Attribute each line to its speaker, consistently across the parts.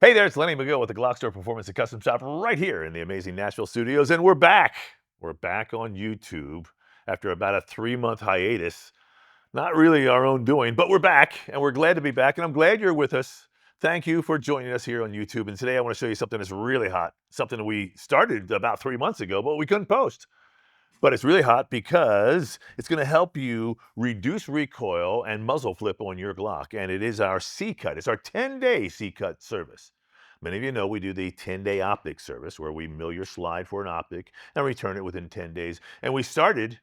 Speaker 1: Hey there, it's Lenny McGill with the GlockStore Performance and Custom Shop right here in the amazing Nashville studios, and we're back. We're back on YouTube after about a 3-month hiatus. Not really our own doing, but we're back, and we're glad to be back, and I'm glad you're with us. Thank you for joining us here on YouTube, and today I want to show you something that's really hot, something that we started about 3 months ago, but we couldn't post. But it's really hot because it's going to help you reduce recoil and muzzle flip on your Glock. And it is our C-Cut. It's our 10-day C-Cut service. Many of you know we do the 10-day optic service where we mill your slide for an optic and return it within 10 days. And we started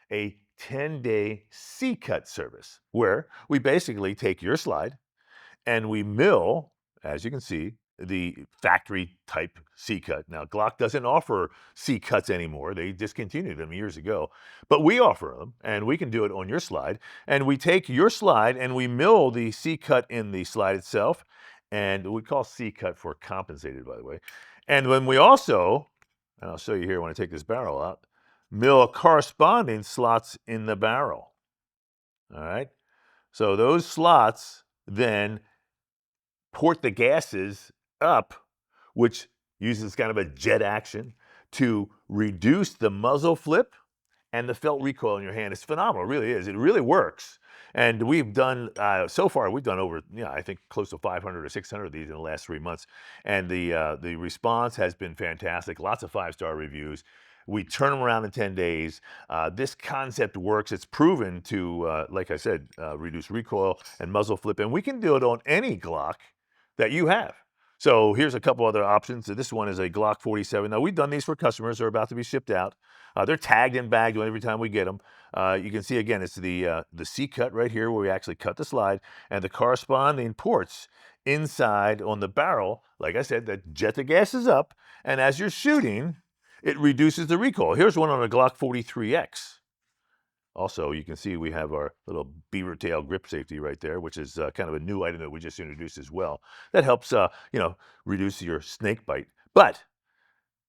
Speaker 1: a 10-day C-Cut service where we basically take your slide and we mill, as you can see, the factory type C-Cut. Now, Glock doesn't offer C-Cuts anymore. They discontinued them years ago, but we offer them and we can do it on your slide. And we take your slide and we mill the C-Cut in the slide itself. And we call C-Cut for compensated, by the way. And when we also, and I'll show you here when I take this barrel out, mill corresponding slots in the barrel. All right. So those slots then port the gases up, which uses kind of a jet action to reduce the muzzle flip and the felt recoil in your hand. It's phenomenal, it really is. It really works. And we've done, so far, we've done over, I think close to 500 or 600 of these in the last 3 months. And the response has been fantastic. Lots of 5-star reviews. We turn them around in 10 days. This concept works. It's proven to, like I said, reduce recoil and muzzle flip. And we can do it on any Glock that you have. So here's a couple other options. This one is a Glock 47. Now, we've done these for customers. They're about to be shipped out. They're tagged and bagged every time we get them. You can see, again, it's the C-Cut right here where we actually cut the slide and the corresponding ports inside on the barrel, like I said, that jet the gases up. And as you're shooting, it reduces the recoil. Here's one on a Glock 43X. Also, you can see we have our little beaver tail grip safety right there, which is kind of a new item that we just introduced as well. That helps, reduce your snake bite. But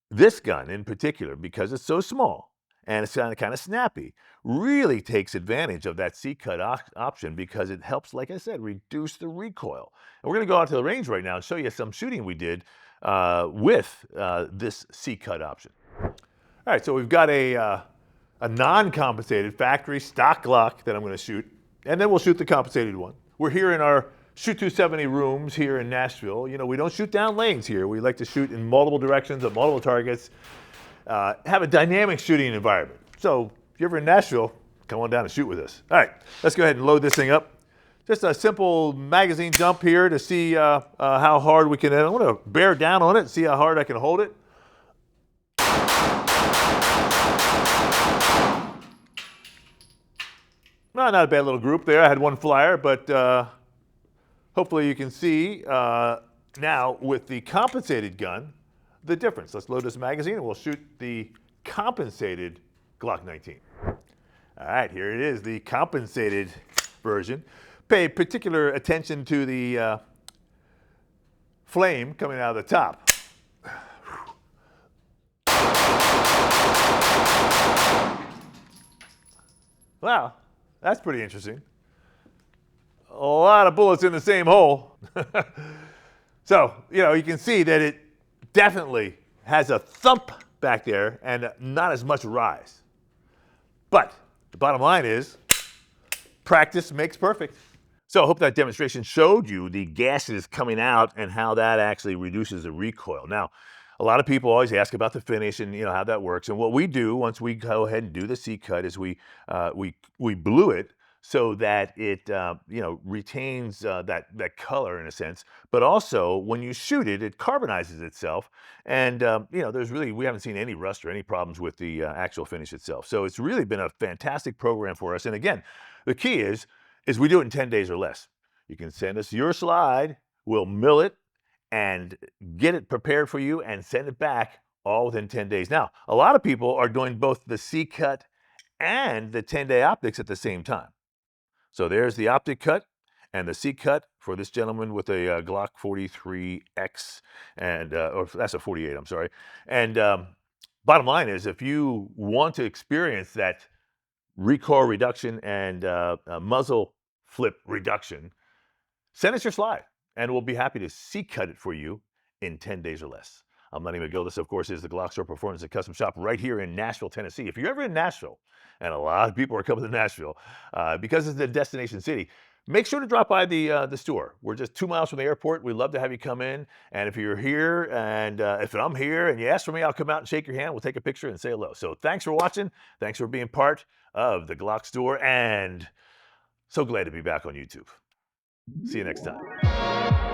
Speaker 1: this gun in particular, because it's so small and it's kind of snappy, really takes advantage of that C-Cut option because it helps, like I said, reduce the recoil. And we're going to go out to the range right now and show you some shooting we did with this C-Cut option. All right, so we've got a non-compensated factory stock Glock that I'm going to shoot, and then we'll shoot the compensated one. We're here in our Shoot 270 rooms here in Nashville. We don't shoot down lanes here. We like to shoot in multiple directions at multiple targets, have a dynamic shooting environment. So if you're ever in Nashville, come on down and shoot with us. All right, let's go ahead and load this thing up. Just a simple magazine dump here to see how hard we can. I'm going to bear down on it and see how hard I can hold it. Well, not a bad little group there. I had one flyer, but hopefully you can see now with the compensated gun, the difference. Let's load this magazine and we'll shoot the compensated Glock 19. All right, here it is, the compensated version. Pay particular attention to the flame coming out of the top. Wow. That's pretty interesting. A lot of bullets in the same hole. So, you can see that it definitely has a thump back there and not as much rise. But the bottom line is, practice makes perfect. So I hope that demonstration showed you the gases coming out and how that actually reduces the recoil. Now, a lot of people always ask about the finish and how that works. And what we do once we go ahead and do the C-Cut is we blue it so that it retains that color in a sense. But also when you shoot it, it carbonizes itself. And we haven't seen any rust or any problems with the actual finish itself. So it's really been a fantastic program for us. And again, the key is we do it in 10 days or less. You can send us your slide, we'll mill it, and get it prepared for you and send it back all within 10 days. Now, a lot of people are doing both the C-Cut and the 10-day optics at the same time. So there's the optic cut and the C-Cut for this gentleman with a Glock 43X, and or that's a 48, I'm sorry. And bottom line is, if you want to experience that recoil reduction and muzzle flip reduction, send us your slide. and we'll be happy to C-cut it for you in 10 days or less. I'm Lenny McGill. This, of course, is the GlockStore Performance and Custom Shop right here in Nashville, Tennessee. If you're ever in Nashville, and a lot of people are coming to Nashville because it's the destination city, make sure to drop by the store. We're just 2 miles from the airport. We'd love to have you come in. And if you're here and if I'm here and you ask for me, I'll come out and shake your hand. We'll take a picture and say hello. So thanks for watching. Thanks for being part of the GlockStore. And so glad to be back on YouTube. See you next time.